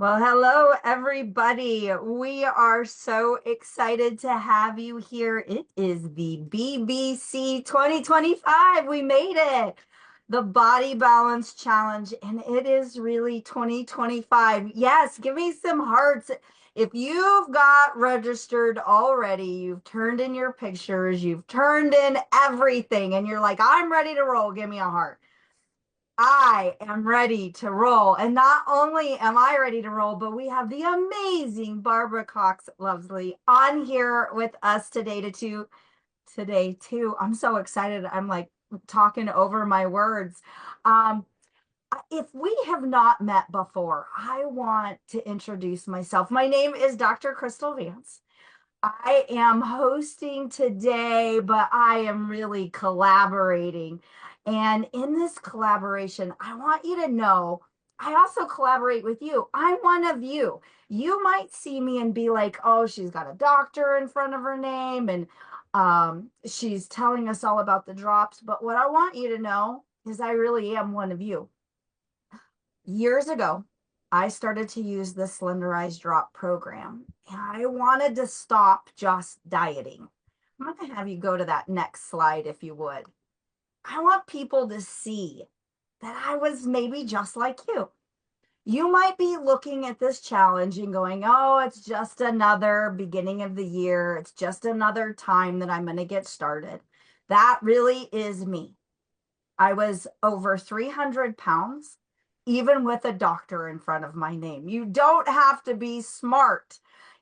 Well, hello, everybody. We are so excited to have you here. It is the BBC 2025. We made it. The Body Balance Challenge, and it is really 2025. Yes, give me some hearts. If you've got registered already, you've turned in your pictures, you've turned in everything, and you're like, I'm ready to roll, give me a heart. I am ready to roll. And not only am I ready to roll, but we have the amazing Barbara Cox Lovesley on here with us today too. I'm so excited. I'm like talking over my words. Um, if we have not met before, I want to introduce myself. My name is Dr. Crystal Vance. I am hosting today, but I am really collaborating. And in this collaboration, I want you to know I also collaborate with you. I'm one of you. You might see me and be like, oh, she's got a doctor in front of her name and she's telling us all about the drops. But what I want you to know is I really am one of you. Years ago, I started to use the Slenderized Drop program, and I wanted to stop just dieting. I'm going to have you go to that next slide if you would. I want people to see that I was maybe just like you. You might be looking at this challenge and going, oh, it's just another beginning of the year. It's just another time that I'm going to get started. That really is me. I was over 300 pounds, even with a doctor in front of my name. You don't have to be smart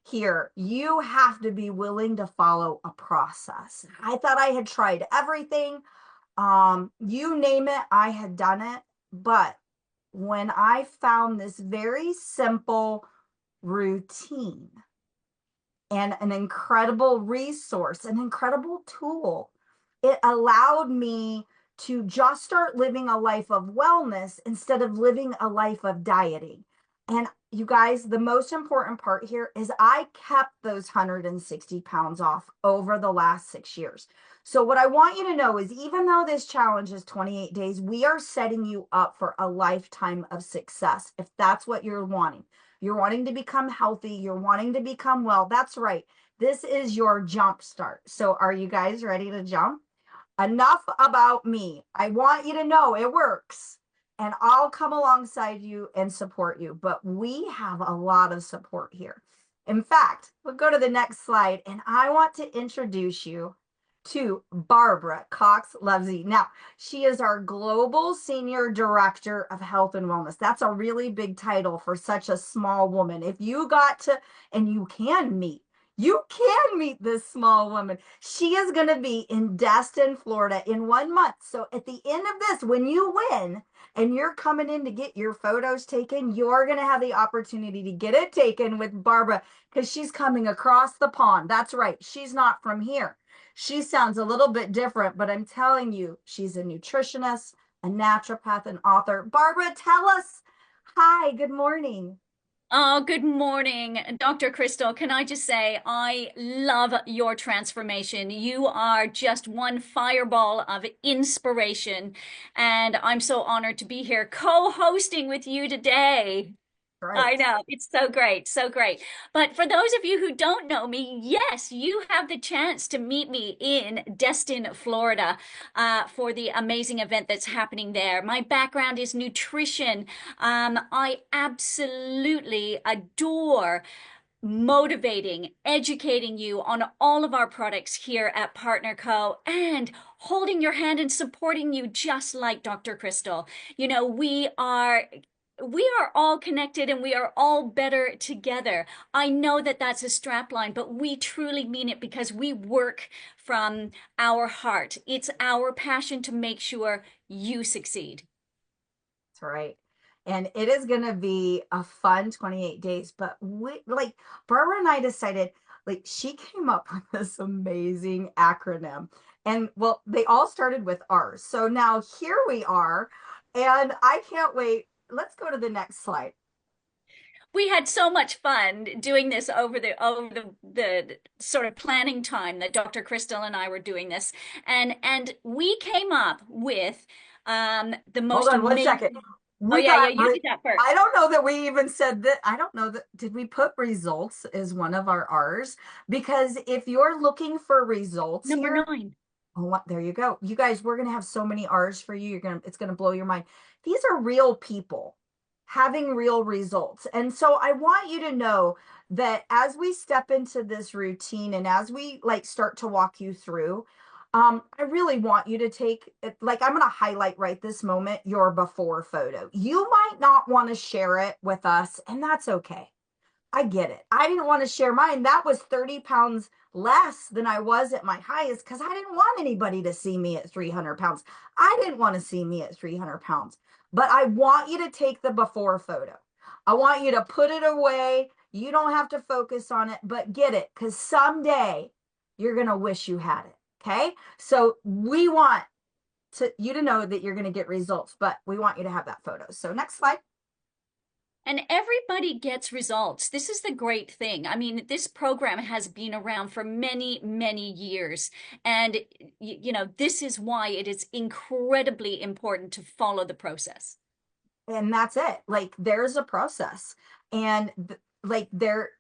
here. You have to be willing to follow a process. I thought I had tried everything. You name it, I had done it. But when I found this very simple routine and an incredible resource, an incredible tool, it allowed me to just start living a life of wellness instead of living a life of dieting. And you guys, the most important part here is I kept those 160 pounds off over the last 6 years. So, what I want you to know is even though this challenge is 28 days, we are setting you up for a lifetime of success if that's what you're wanting. You're wanting to become healthy, you're wanting to become well. That's right. This is your jump start. So, are you guys ready to jump? Enough about me. I want you to know it works. And I'll come alongside you and support you. But we have a lot of support here. In fact, we'll go to the next slide. And I want to introduce you to Barbara Cox Lovesley. Now, she is our Global Senior Director of Health and Wellness. That's a really big title for such a small woman. If you got to, and you can meet this small woman. She is going to be in Destin, Florida in 1 month. So at the end of this, when you win and you're coming in to get your photos taken, you're going to have the opportunity to get it taken with Barbara because she's coming across the pond. That's right. She's not from here. She sounds a little bit different, but I'm telling you, she's a nutritionist, a naturopath, and author. Barbara, tell us. Hi, good morning. Oh, good morning, Dr. Crystal. Can I just say, I love your transformation. You are just one fireball of inspiration, and I'm so honored to be here co-hosting with you today. I Right. know, it's so great, so great. But for those of you who don't know me, yes, you have the chance to meet me in Destin, Florida, for the amazing event that's happening there. My background is nutrition. I absolutely adore motivating, educating you on all of our products here at Partner Co. and holding your hand and supporting you just like Dr. Crystal. You know, we are all connected and we are all better together. I know that that's a strap line, but we truly mean it because we work from our heart. It's our passion to make sure you succeed. That's right. And it is going to be a fun 28 days. But Barbara and I decided, like, she came up with this amazing acronym. And well, they all started with R's. So now here we are. And I can't wait. Let's go to the next slide. We had so much fun doing this over the sort of planning time that Dr. Crystal and I were doing this, and we came up with the Hold most on one amazing. second. Oh We yeah, got, yeah, you did that I first. don't know that we even said that. I don't know that, did we put results as one of our R's? Because if you're looking for results Number here, 9. oh, there you go. You guys, we're gonna have so many R's for you. It's gonna blow your mind. These are real people having real results. And so I want you to know that as we step into this routine and as we like start to walk you through, I really want you to take like I'm gonna highlight right this moment your before photo. You might not want to share it with us, and that's okay. I get it. I didn't want to share mine. That was 30 pounds less than I was at my highest because I didn't want anybody to see me at 300 pounds. I didn't want to see me at 300 pounds. But I want you to take the before photo. I want you to put it away. You don't have to focus on it, but get it because someday you're going to wish you had it. Okay. So we want you to know that you're going to get results, but we want you to have that photo. So next slide. And everybody gets results. This is the great thing. I mean, this program has been around for many, many years. And, this is why it is incredibly important to follow the process. And that's it. Like there's a process. And like there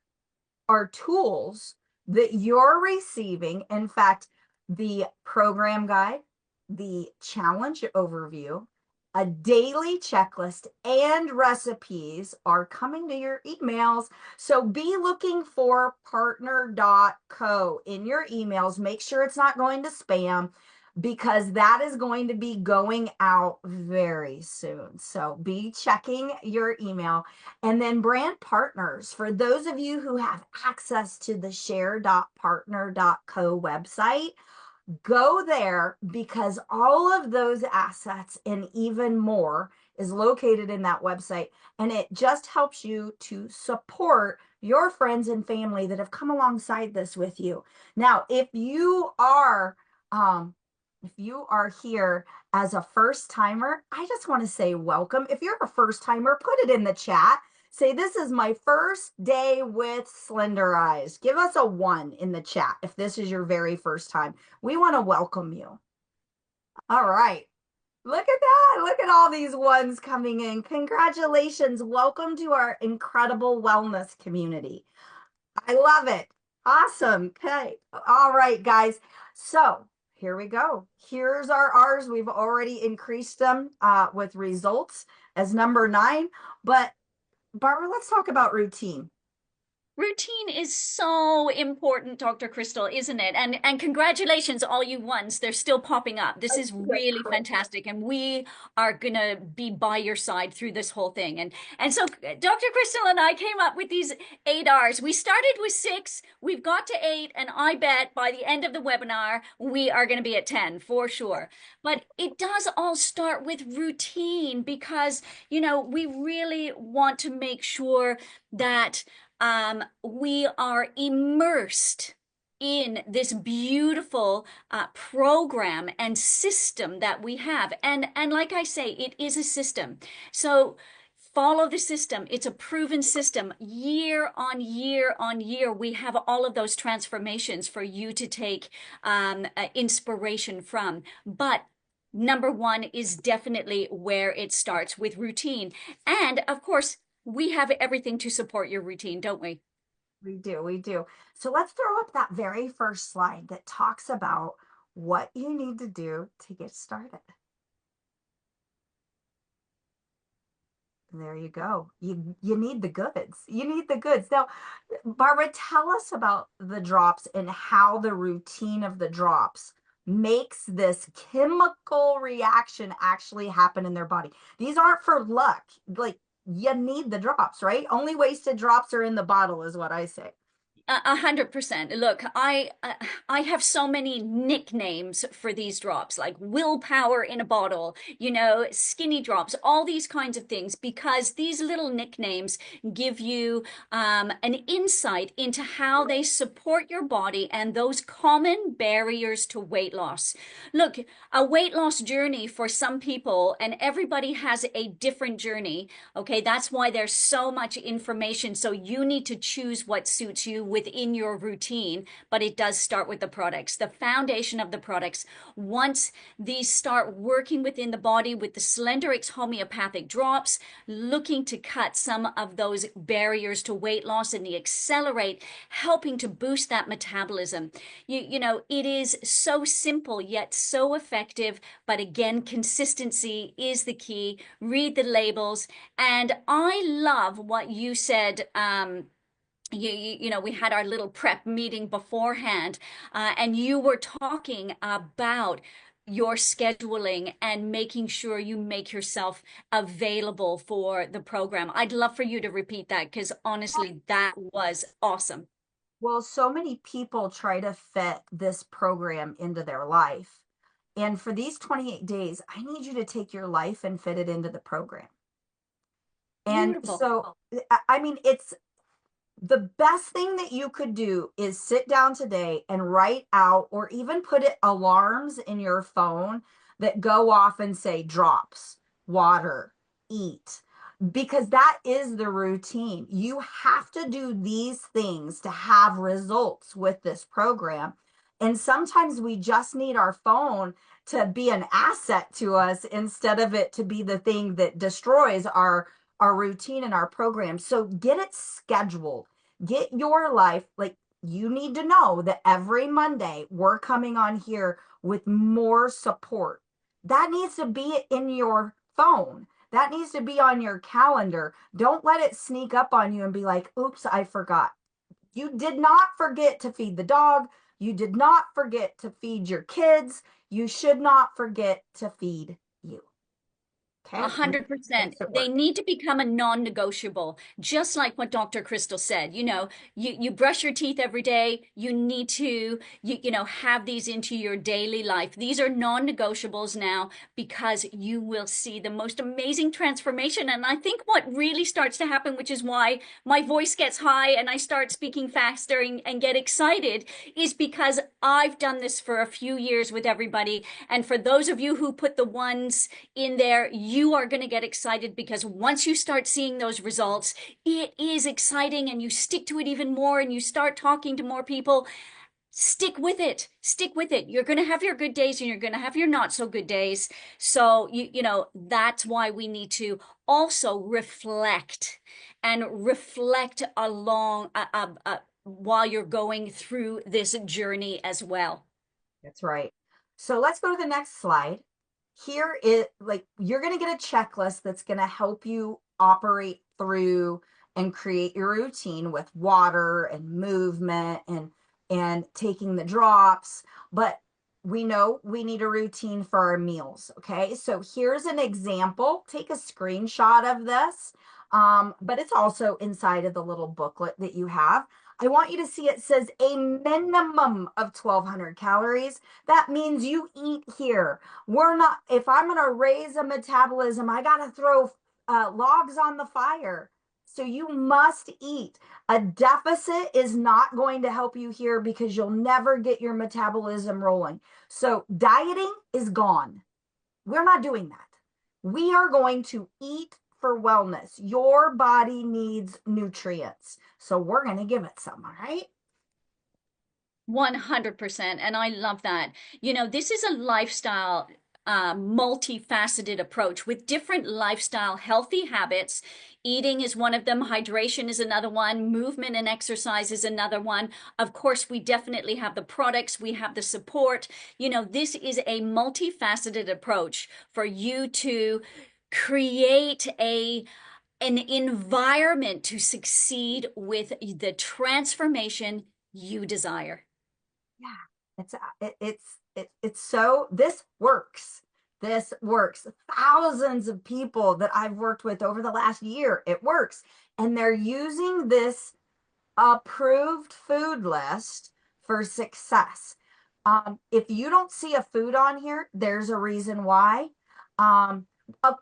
are tools that you're receiving. In fact, the program guide, the challenge overview, a daily checklist, and recipes are coming to your emails. So be looking for partner.co in your emails. Make sure it's not going to spam because that is going to be going out very soon. So be checking your email. And then brand partners, for those of you who have access to the share.partner.co website, go there because all of those assets and even more is located in that website. And it just helps you to support your friends and family that have come alongside this with you. Now, if you are here as a first timer, I just want to say welcome. If you're a first timer, put it in the chat. Say, this is my first day with Slender Eyes. Give us a 1 in the chat if this is your very first time. We want to welcome you. All right. Look at that. Look at all these ones coming in. Congratulations. Welcome to our incredible wellness community. I love it. Awesome. Okay. All right, guys. So here we go. Here's our R's. We've already increased them with results as number 9. But Barbara, let's talk about routine. Routine is so important, Dr. Crystal, isn't it? And congratulations, all you ones. They're still popping up. This is really fantastic, and we are gonna be by your side through this whole thing. And so Dr. Crystal and I came up with these 8 R's. We started with 6, we've got to 8, and I bet by the end of the webinar we are gonna be at 10 for sure. But it does all start with routine because we really want to make sure that we are immersed in this beautiful program and system that we have. And like I say, it is a system. So follow the system. It's a proven system. Year on year on year, we have all of those transformations for you to take inspiration from. But number 1 is definitely where it starts with routine. And of course, we have everything to support your routine, don't we? We do, we do. So let's throw up that very first slide that talks about what you need to do to get started. There you go. You need the goods. You need the goods. Now, Barbara, tell us about the drops and how the routine of the drops makes this chemical reaction actually happen in their body. These aren't for luck. Like you need the drops, right? Only wasted drops are in the bottle is what I say. 100%. Look, I have so many nicknames for these drops, like willpower in a bottle, skinny drops, all these kinds of things, because these little nicknames give you an insight into how they support your body and those common barriers to weight loss. Look, a weight loss journey for some people, and everybody has a different journey. Okay, that's why there's so much information. So you need to choose what suits you within your routine, but it does start with the products, the foundation of the products. Once these start working within the body with the Slenderix homeopathic drops, looking to cut some of those barriers to weight loss and the accelerate, helping to boost that metabolism. It is so simple yet so effective, but again, consistency is the key. Read the labels. And I love what you said. We had our little prep meeting beforehand, and you were talking about your scheduling and making sure you make yourself available for the program. I'd love for you to repeat that because honestly, that was awesome. Well, so many people try to fit this program into their life. And for these 28 days, I need you to take your life and fit it into the program. And Beautiful. so, I mean, it's the best thing that you could do is sit down today and write out or even put it alarms in your phone that go off and say drops, water, eat, because that is the routine. You have to do these things to have results with this program. And sometimes we just need our phone to be an asset to us instead of it to be the thing that destroys our routine and our program. So get it scheduled. Get your life, like, you need to know that every Monday we're coming on here with more support. That needs to be in your phone. That needs to be on your calendar. Don't let it sneak up on you and be like, oops, I forgot. You did not forget to feed the dog. You did not forget to feed your kids. You should not forget to feed you. A Okay? hundred percent. Makes it They work. need to become a non-negotiable, just like what Dr. Crystal said. You brush your teeth every day. You need to, have these into your daily life. These are non-negotiables now because you will see the most amazing transformation. And I think what really starts to happen, which is why my voice gets high and I start speaking faster and get excited, is because I've done this for a few years with everybody. And for those of you who put the ones in there, you are going to get excited because once you start seeing those results, it is exciting and you stick to it even more and you start talking to more people. Stick with it. Stick with it. You're going to have your good days and you're going to have your not so good days. So, that's why we need to also reflect and reflect while you're going through this journey as well. That's right. So let's go to the next slide. Here is, like, you're going to get a checklist that's going to help you operate through and create your routine with water and movement and taking the drops. But we know we need a routine for our meals. Okay. So here's an example. Take a screenshot of this. But it's also inside of the little booklet that you have. I want you to see it says a minimum of 1,200 calories. That means you eat here. We're not, if I'm going to raise a metabolism, I got to throw logs on the fire. So you must eat. A deficit is not going to help you here because you'll never get your metabolism rolling. So dieting is gone. We're not doing that. We are going to eat for wellness. Your body needs nutrients. So we're going to give it some, all right? 100%. And I love that. This is a lifestyle, multifaceted approach with different lifestyle healthy habits. Eating is one of them. Hydration is another one. Movement and exercise is another one. Of course, we definitely have the products. We have the support. This is a multifaceted approach for you to create an environment to succeed with the transformation you desire. Yeah, it's so, this works. This works. Thousands of people that I've worked with over the last year, it works. And they're using this approved food list for success. If you don't see a food on here, there's a reason why. Um, uh,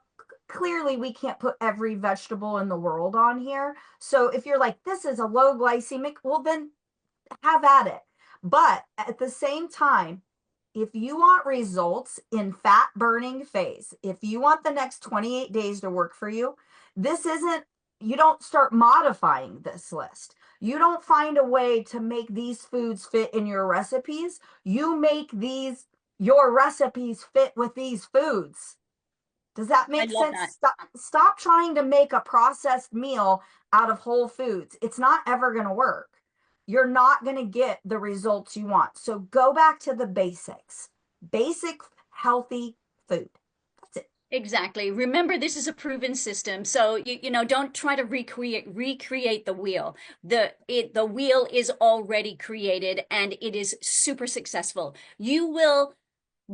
Clearly, we can't put every vegetable in the world on here. So if you're like, this is a low glycemic, well, then have at it. But at the same time, if you want results in fat burning phase, if you want the next 28 days to work for you, this isn't, you don't start modifying this list. You don't find a way to make these foods fit in your recipes. You make your recipes fit with these foods. Does that I make love sense? that. Stop trying to make a processed meal out of whole foods. It's not ever going to work. You're not going to get the results you want. So go back to the basics. Basic healthy food. That's it. Exactly. Remember, this is a proven system. So don't try to recreate the wheel. The wheel is already created and it is super successful. You will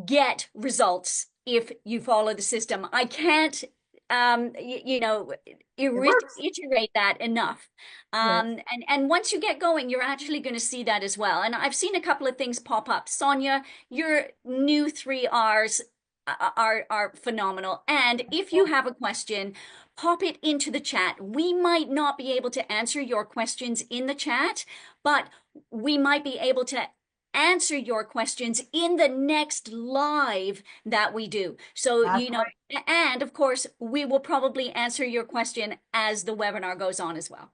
get results if you follow the system. I can't It works. iterate that enough. Yes. And once you get going, you're actually going to see that as well. And I've seen a couple of things pop up. Sonia, your new 3 R's are phenomenal. And if you have a question, pop it into the chat. We might not be able to answer your questions in the chat, but we might be able to answer your questions in the next live that we do. So, That's right. and of course, we will probably answer your question as the webinar goes on as well.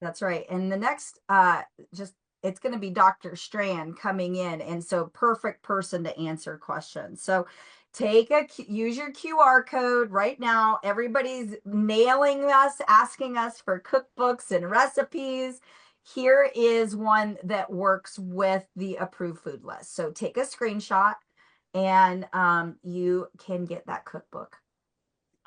That's right. And the next, just it's going to be Dr. Strand coming in, and so perfect person to answer questions. So use your QR code right now. Everybody's nailing us, asking us for cookbooks and recipes. Here is one that works with the approved food list. So take a screenshot, and you can get that cookbook.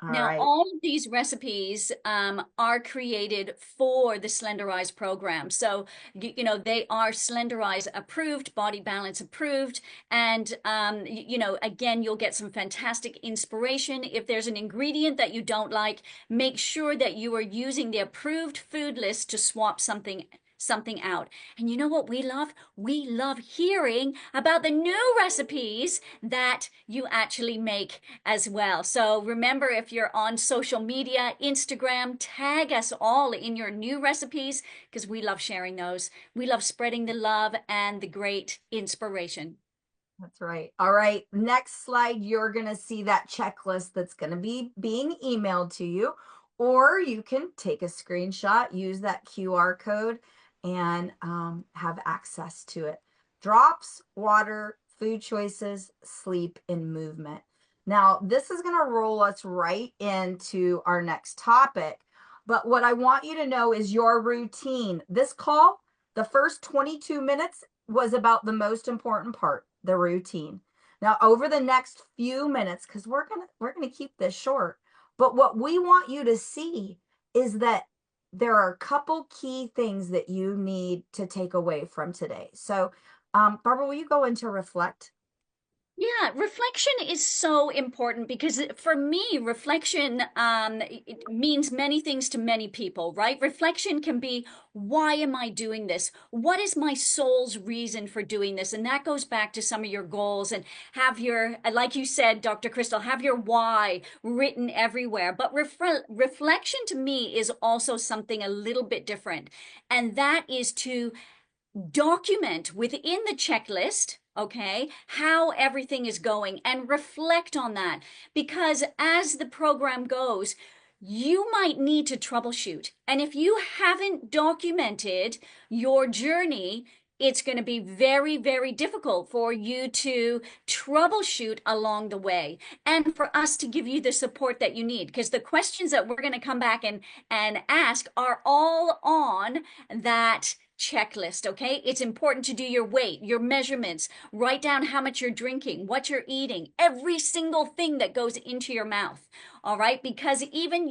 All Now, right. all of these recipes are created for the Slenderize program. So, they are Slenderize approved, Body Balance approved. And, again, you'll get some fantastic inspiration. If there's an ingredient that you don't like, make sure that you are using the approved food list to swap something out. And you know what we love? We love hearing about the new recipes that you actually make as well. So remember, if you're on social media, Instagram, tag us all in your new recipes because we love sharing those. We love spreading the love and the great inspiration. That's right. All right. Next slide, you're going to see that checklist that's going to be being emailed to you, or you can take a screenshot, use that QR code, and have access to it. Drops, water, food choices, sleep, and movement. Now, this is going to roll us right into our next topic. But what I want you to know is your routine. This call, the first 22 minutes was about the most important part, the routine. Now, over the next few minutes, because we're gonna keep this short, but what we want you to see is that there are a couple key things that you need to take away from today. So, Barbara, will you go into reflect? Yeah, reflection is so important because for me, reflection it means many things to many people, right? Reflection can be, why am I doing this? What is my soul's reason for doing this? And that goes back to some of your goals and have your, like you said, Dr. Crystal, have your why written everywhere. But reflection to me is also something a little bit different. And that is to document within the checklist, okay, how everything is going and reflect on that. Because as the program goes, you might need to troubleshoot. And if you haven't documented your journey, it's going to be very, very difficult for you to troubleshoot along the way and for us to give you the support that you need. Because the questions that we're going to come back and ask are all on that checklist, okay? It's important to do your weight, your measurements, write down how much you're drinking, what you're eating, every single thing that goes into your mouth, all right? Because even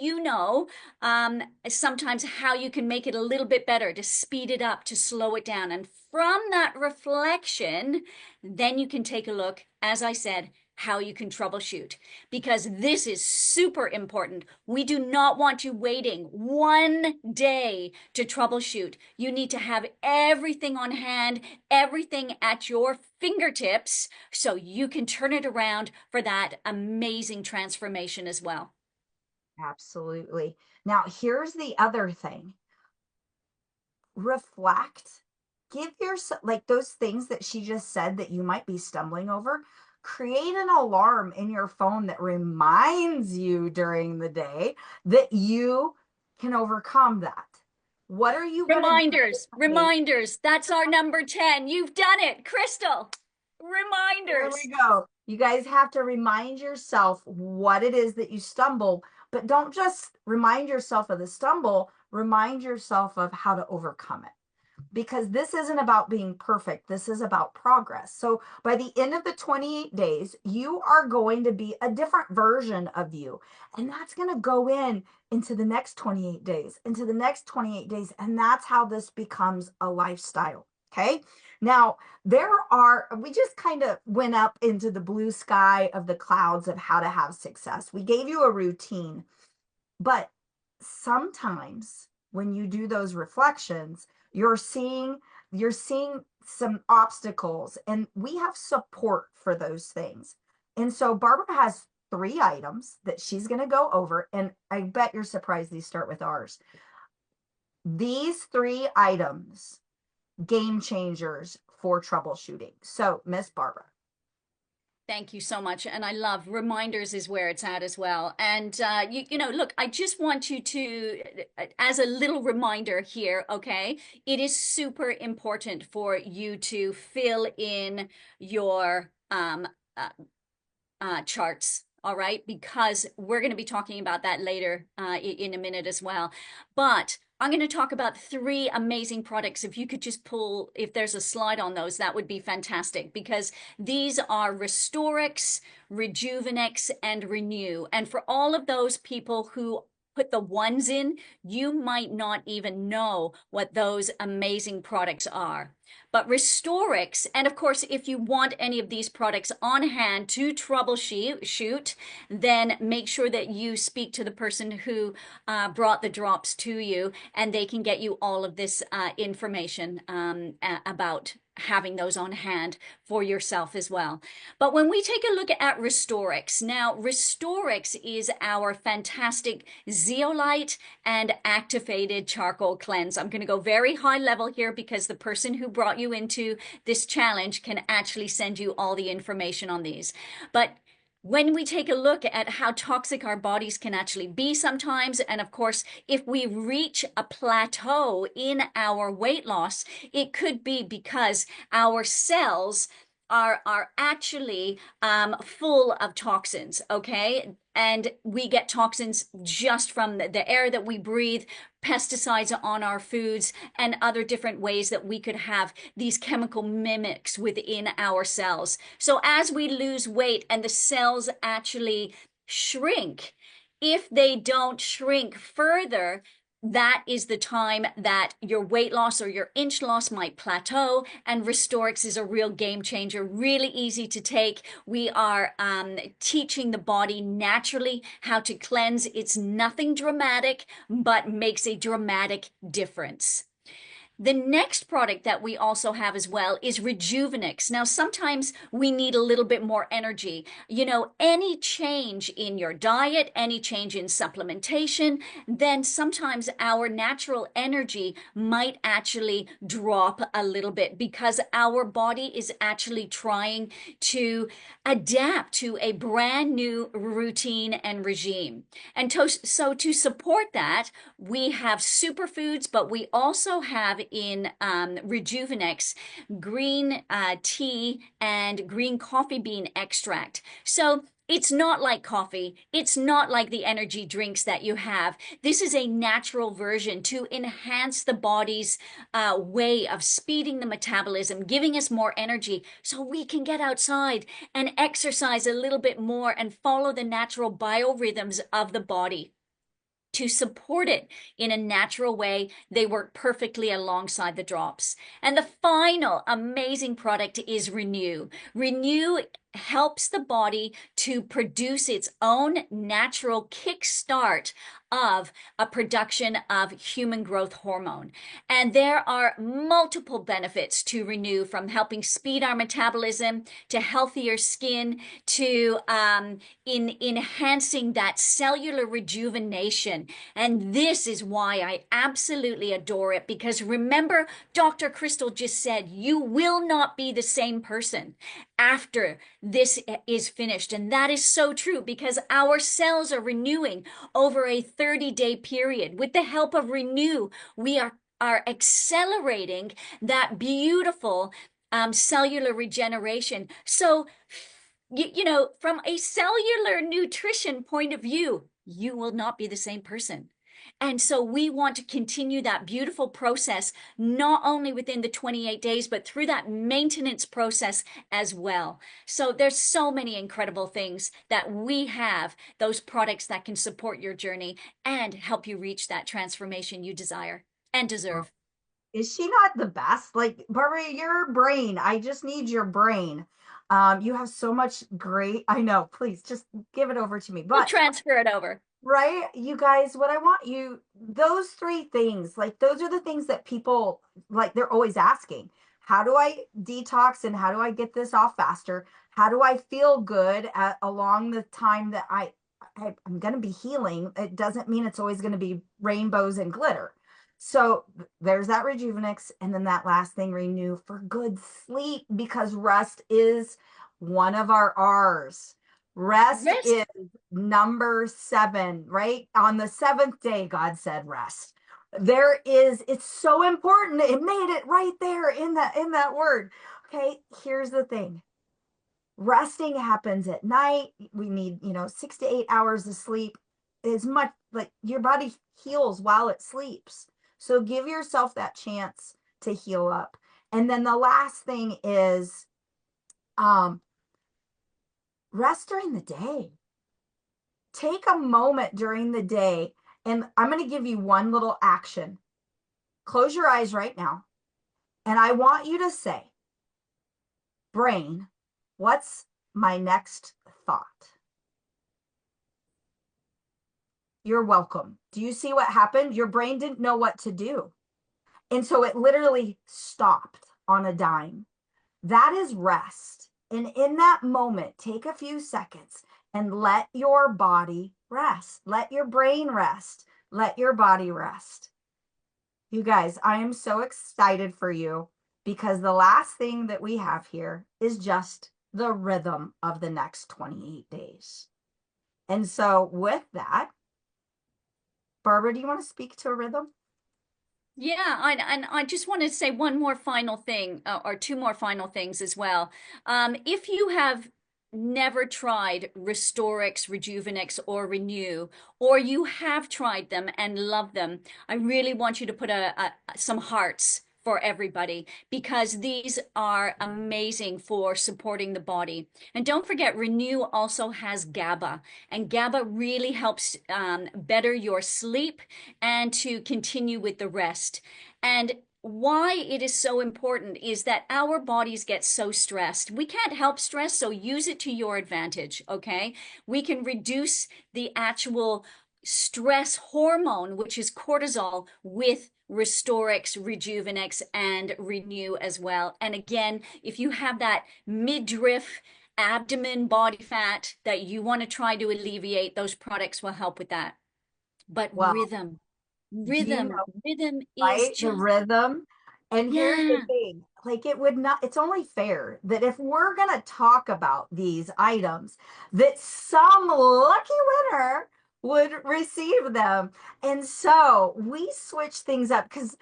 sometimes how you can make it a little bit better, to speed it up, to slow it down. And from that reflection, then you can take a look, as I said, how you can troubleshoot, because this is super important. We do not want you waiting 1 day to troubleshoot. You need to have everything on hand, everything at your fingertips, so you can turn it around for that amazing transformation as well. Absolutely. Now, here's the other thing. Reflect. Give yourself, like those things that she just said that you might be stumbling over, create an alarm in your phone that reminds you during the day that you can overcome that. What are you going to do Reminders, differently? reminders. That's our number 10. You've done it, Crystal. There Reminders. we go. You guys have to remind yourself what it is that you stumble, but don't just remind yourself of the stumble, remind yourself of how to overcome it. Because this isn't about being perfect. This is about progress. So by the end of the 28 days, you are going to be a different version of you. And that's going to go into the next 28 days, into the next 28 days. And that's how this becomes a lifestyle. Okay. Now, we just kind of went up into the blue sky of the clouds of how to have success. We gave you a routine, but sometimes when you do those reflections, you're seeing you're seeing some obstacles, and we have support for those things. And so Barbara has 3 items that she's going to go over, and I bet you're surprised these start with ours. These 3 items, game changers for troubleshooting. So, Miss Barbara. Thank you so much. And I love reminders is where it's at as well. And look, I just want you to, as a little reminder here, okay, it is super important for you to fill in your uh, charts. All right, because we're going to be talking about that later in a minute as well. But I'm going to talk about 3 amazing products. If you could just pull, if there's a slide on those, that would be fantastic, because these are Restorix, Rejuvenex, and Renew. And for all of those people who put the ones in, you might not even know what those amazing products are. But Restorix, and of course, if you want any of these products on hand to troubleshoot, then make sure that you speak to the person who brought the drops to you, and they can get you all of this information about having those on hand for yourself as well. But when we take a look at Restorix, now Restorix is our fantastic zeolite and activated charcoal cleanse. I'm going to go very high level here because the person who brought you into this challenge can actually send you all the information on these. But when we take a look at how toxic our bodies can actually be sometimes, and of course, if we reach a plateau in our weight loss, it could be because our cells are actually full of toxins, okay? And we get toxins just from the air that we breathe, pesticides on our foods, and other different ways that we could have these chemical mimics within our cells. So as we lose weight and the cells actually shrink, if they don't shrink further, that is the time that your weight loss or your inch loss might plateau. And Restorix is a real game changer, really easy to take. We are teaching the body naturally how to cleanse. It's nothing dramatic, but makes a dramatic difference. The next product that we also have as well is Rejuvenex. Now, sometimes we need a little bit more energy. You know, any change in your diet, any change in supplementation, then sometimes our natural energy might actually drop a little bit because our body is actually trying to adapt to a brand new routine and regime. And so to support that, we have superfoods, but we also have in Rejuvenex green tea and green coffee bean extract. So it's not like coffee. It's not like the energy drinks that you have. This is a natural version to enhance the body's way of speeding the metabolism, giving us more energy so we can get outside and exercise a little bit more and follow the natural biorhythms of the body to support it in a natural way. They work perfectly alongside the drops. And the final amazing product is Renew. Renew helps the body to produce its own natural kickstart of a production of human growth hormone. And there are multiple benefits to Renew, from helping speed our metabolism to healthier skin to in enhancing that cellular rejuvenation. And this is why I absolutely adore it, because remember, Dr. Crystal just said you will not be the same person after this is finished. And that is so true because our cells are renewing over a 30-day period. With the help of Renew, we are accelerating that beautiful cellular regeneration. So, from a cellular nutrition point of view, you will not be the same person. And so we want to continue that beautiful process, not only within the 28 days, but through that maintenance process as well. So there's so many incredible things that we have, those products that can support your journey and help you reach that transformation you desire and deserve. Is she not the best? Like, Barbara, your brain, I just need your brain. You have so much great, I know, please just give it over to me. We'll But transfer it over. right, you guys, what I want you, those three things, like those are the things that people like they're always asking. How do I detox and how do I get this off faster? How do I feel good along the time that I'm going to be healing? It doesn't mean it's always going to be rainbows and glitter. So there's that Rejuvenex, and then that last thing, Renew, for good sleep, because rest is one of our R's. Rest Rest. is number 7, right? On the 7th day, God said rest. It's so important. It made it right there in that word. Okay, here's the thing. Resting happens at night. We need, 6 to 8 hours of sleep. As much like your body heals while it sleeps. So give yourself that chance to heal up. And then the last thing is rest during the day. Take a moment during the day, and I'm going to give you one little action. Close your eyes right now, and I want you to say, brain, what's my next thought? You're welcome. Do you see what happened? Your brain didn't know what to do. And so it literally stopped on a dime. That is rest. And in that moment, take a few seconds and let your body rest. Let your brain rest. Let your body rest. You guys, I am so excited for you because the last thing that we have here is just the rhythm of the next 28 days. And so with that, Barbara, do you want to speak to a rhythm? Yeah, and I just want to say one more final thing, or two more final things as well. If you have never tried Restorix, Rejuvenex, or Renew, or you have tried them and love them, I really want you to put some hearts for everybody because these are amazing for supporting the body. And don't forget, Renew also has GABA, and GABA really helps better your sleep and to continue with the rest. And why it is so important is that our bodies get so stressed. We can't help stress, so use it to your advantage, okay? We can reduce the actual stress hormone, which is cortisol, with Restorix, Rejuvenex, and Renew as well. And again, if you have that midriff, abdomen body fat that you want to try to alleviate, those products will help with that. But Well, do you rhythm is right? The just, rhythm. And here's the yeah. thing, like it would not, it's only fair that if we're going to talk about these items, that some lucky winner would receive them. And so we switch things up because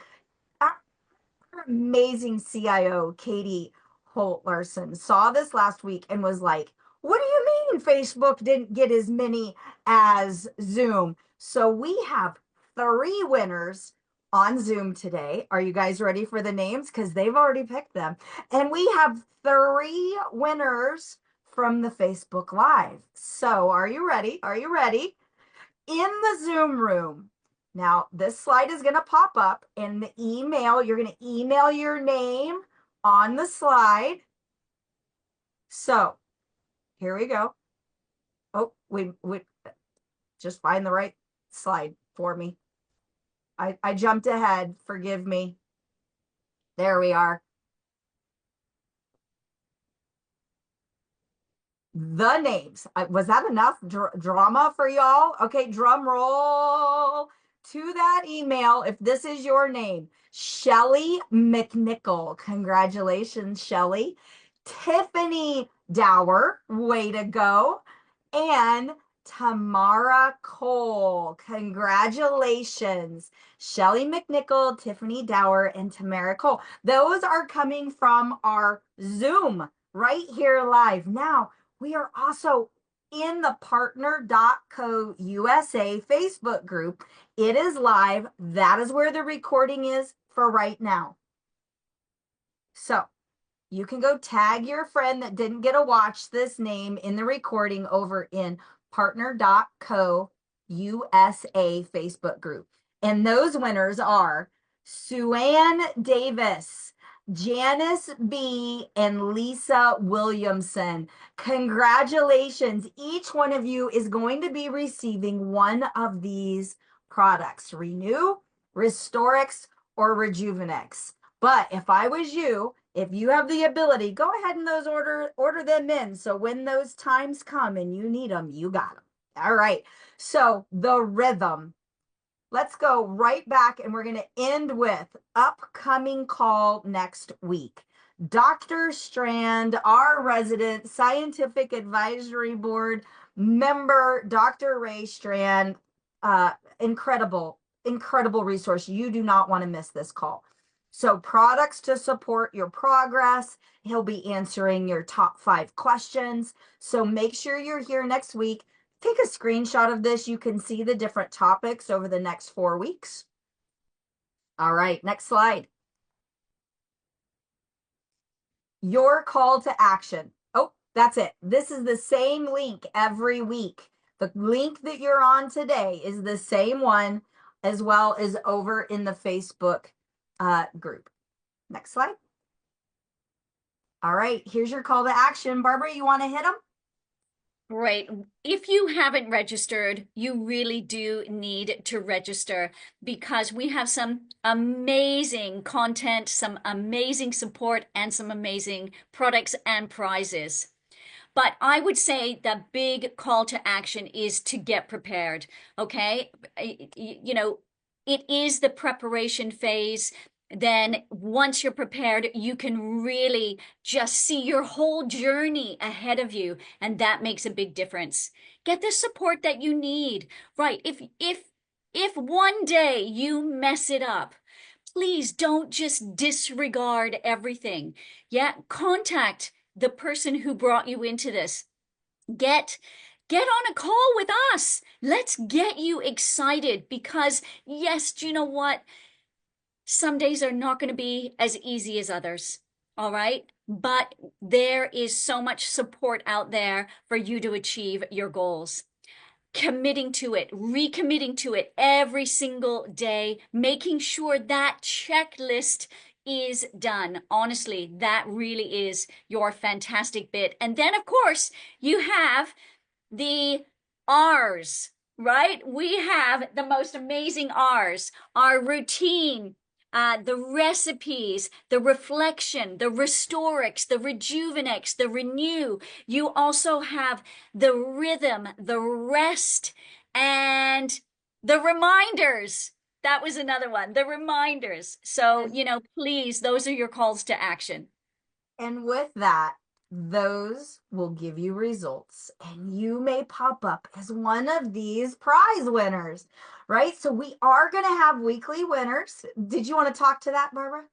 amazing CIO, Katie Holt Larson, saw this last week and was like, what do you mean Facebook didn't get as many as Zoom? So we have 3 winners on Zoom today. Are you guys ready for the names? Because they've already picked them. And we have 3 winners from the Facebook Live. So are you ready? Are you ready? In the Zoom room. Now, this slide is going to pop up in the email. You're going to email your name on the slide. So here we go. Oh, we just find the right slide for me. I jumped ahead. Forgive me. There we are. The names. Was that enough drama for y'all? Okay, drum roll to that email. If this is your name, Shelly McNichol. Congratulations, Shelly. Tiffany Dower, way to go. And Tamara Cole, congratulations. Shelly McNichol, Tiffany Dower, and Tamara Cole. Those are coming from our Zoom right here live. Now, we are also in the partner.co USA Facebook group. It is live. That is where the recording is for right now. So you can go tag your friend that didn't get to watch this name in the recording over in partner.co USA Facebook group. And those winners are Suanne Davis, Janice B, and Lisa Williamson. Congratulations. Each one of you is going to be receiving one of these products, Renew, Restorix, or Rejuvenex. But if I was you, if you have the ability, go ahead and those order them in. So when those times come and you need them, you got them. All right. So the rhythm. Let's go right back and we're going to end with upcoming call next week. Dr. Strand, our resident scientific advisory board member, Dr. Ray Strand, incredible, incredible resource. You do not want to miss this call. So products to support your progress. He'll be answering your top 5 questions. So make sure you're here next week. Take a screenshot of this. You can see the different topics over the next 4 weeks. All right, next slide. Your call to action. Oh, that's it. This is the same link every week. The link that you're on today is the same one as well as over in the Facebook group. Next slide. All right, here's your call to action. Barbara, you want to hit them? Great. If you haven't registered, you really do need to register because we have some amazing content, some amazing support, and some amazing products and prizes. But I would say the big call to action is to get prepared. Okay. You know, it is the preparation phase. Then once you're prepared, you can really just see your whole journey ahead of you. And that makes a big difference. Get the support that you need. Right. If one day you mess it up, please don't just disregard everything. Yeah. Contact the person who brought you into this. Get on a call with us. Let's get you excited because yes, do you know what? Some days are not going to be as easy as others. All right? But there is so much support out there for you to achieve your goals. Committing to it, recommitting to it every single day, making sure that checklist is done. Honestly, that really is your fantastic bit. And then, of course, you have the R's, right? We have the most amazing R's, our routine, the recipes, the reflection, the Restorix, the Rejuvenex, the Renew. You also have the rhythm, the rest, and the reminders. That was another one, the reminders. So, please, those are your calls to action. And with that, those will give you results and you may pop up as one of these prize winners, right? So we are going to have weekly winners. Did you want to talk to that, Barbara?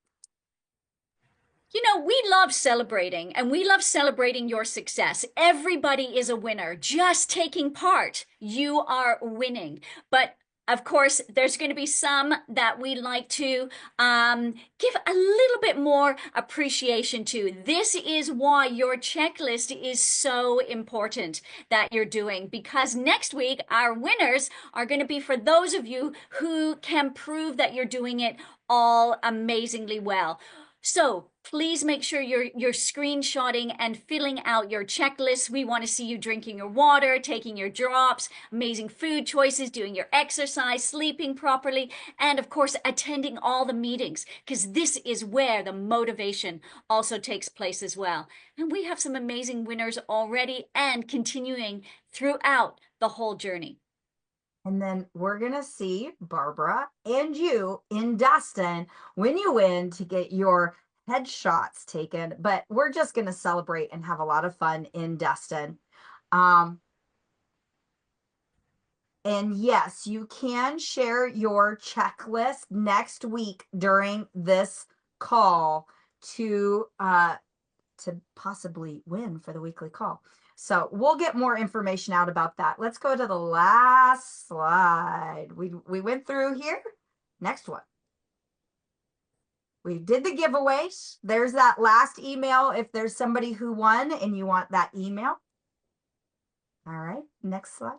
We love celebrating and we love celebrating your success. Everybody is a winner. Just taking part, you are winning. But of course, there's going to be some that we like to give a little bit more appreciation to. This is why your checklist is so important that you're doing, because next week, our winners are going to be for those of you who can prove that you're doing it all amazingly well. So please make sure you're screenshotting and filling out your checklist. We want to see you drinking your water, taking your drops, amazing food choices, doing your exercise, sleeping properly, and of course, attending all the meetings, because this is where the motivation also takes place as well. And we have some amazing winners already and continuing throughout the whole journey. And then we're going to see Barbara and you in Destin when you win to get your headshots taken, but we're just going to celebrate and have a lot of fun in Destin. Um, and yes, you can share your checklist next week during this call to possibly win for the weekly call. So we'll get more information out about that. Let's go to the last slide. We went through here. Next one. We did the giveaways. There's that last email if there's somebody who won and you want that email. All right, next slide.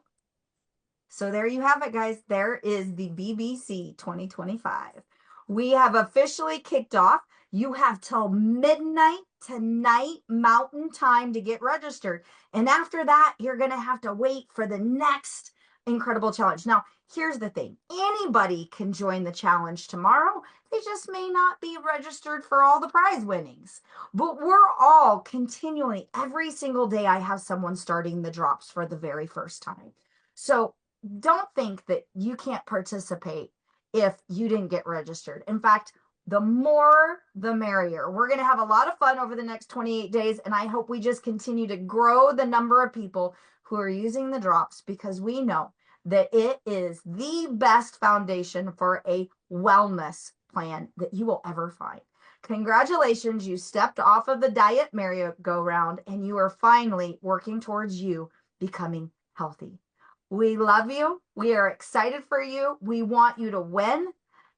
So there you have it, guys. There is the BBC 2025. We have officially kicked off. You have till midnight tonight Mountain Time to get registered. And after that, you're going to have to wait for the next incredible challenge. Now, here's the thing. Anybody can join the challenge tomorrow. They just may not be registered for all the prize winnings. But we're all continually, every single day, I have someone starting the drops for the very first time. So don't think that you can't participate if you didn't get registered. In fact, the more the merrier. We're going to have a lot of fun over the next 28 days, and I hope we just continue to grow the number of people who are using the drops, because we know that it is the best foundation for a wellness plan that you will ever find. Congratulations, you stepped off of the diet merry-go-round and you are finally working towards you becoming healthy. We love you. We are excited for you. We want you to win.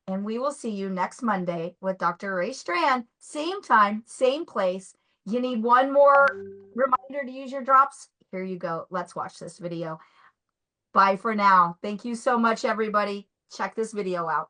And we will see you next Monday with Dr. Ray Strand. Same time, same place. You need one more reminder to use your drops? Here you go. Let's watch this video. Bye for now. Thank you so much, everybody. Check this video out.